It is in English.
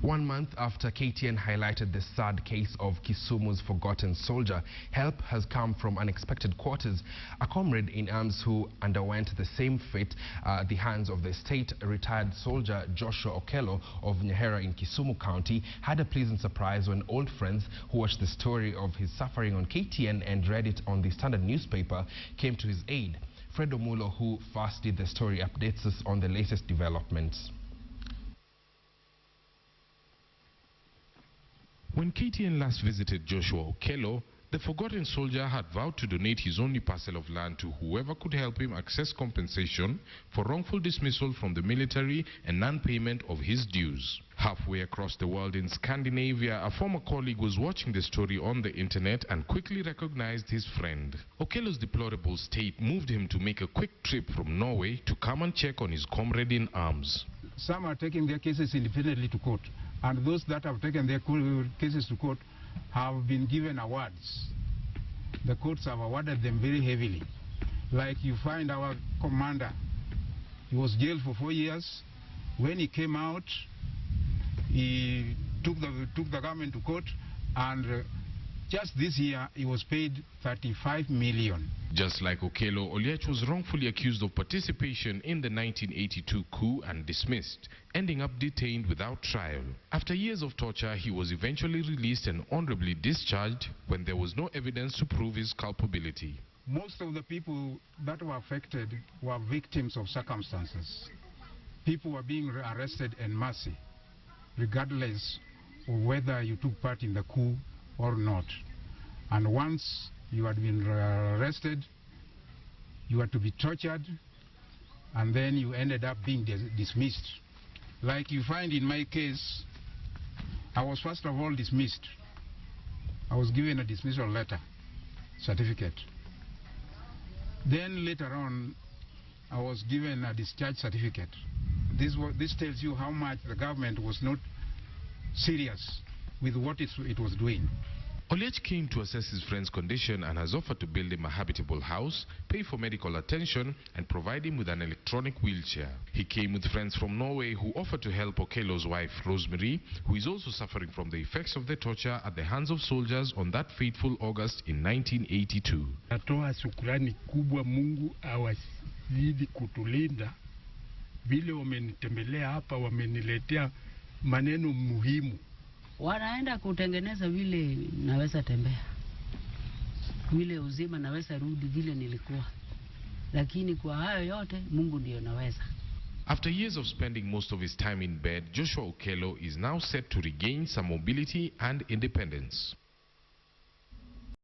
1 month after KTN highlighted the sad case of Kisumu's forgotten soldier, help has come from unexpected quarters. A comrade in arms who underwent the same fate at the hands of the state retired soldier Joshua Okello of Nyahera in Kisumu County had a pleasant surprise when old friends who watched the story of his suffering on KTN and read it on the Standard newspaper came to his aid. Fred Omulo, who first did the story, updates us on the latest developments. When KTN last visited Joshua Okello, the forgotten soldier had vowed to donate his only parcel of land to whoever could help him access compensation for wrongful dismissal from the military and non-payment of his dues. Halfway across the world in Scandinavia, a former colleague was watching the story on the internet and quickly recognized his friend. Okello's deplorable state moved him to make a quick trip from Norway to come and check on his comrade in arms. Some are taking their cases independently to court, and those that have taken their cases to court have been given awards. The courts have awarded them very heavily. Like you find our commander, he was jailed for 4 years. When he came out, he took the government to court, and just this year he was paid 35 million. Just like Okello, Oliech was wrongfully accused of participation in the 1982 coup and dismissed, ending up detained without trial. After years of torture, he was eventually released and honorably discharged when there was no evidence to prove his culpability. Most of the people that were affected were victims of circumstances. People were being arrested en masse, regardless of whether you took part in the coup or not. And once you had been arrested, you had to be tortured, and then you ended up being dismissed. Like you find in my case, I was first of all dismissed. I was given a dismissal letter, certificate. Then later on, I was given a discharge certificate. This tells you how much the government was not serious with what it was doing. Oliech came to assess his friend's condition and has offered to build him a habitable house, pay for medical attention, and provide him with an electronic wheelchair. He came with friends from Norway who offered to help Okello's wife, Rosemary, who is also suffering from the effects of the torture at the hands of soldiers on that fateful August in 1982. Natoa shukrani kubwa, Mungu awazidi kutulinda. Vile wamenitembelea hapa, wameniletea maneno muhimu. Wanaenda kutengeneza vile naweza tembea, vile uzima naweza rudi vile nilikuwa, lakini kwa hayo yote Mungu ndiyo naweza. After years of spending most of his time in bed, Joshua Okello is now set to regain some mobility and independence.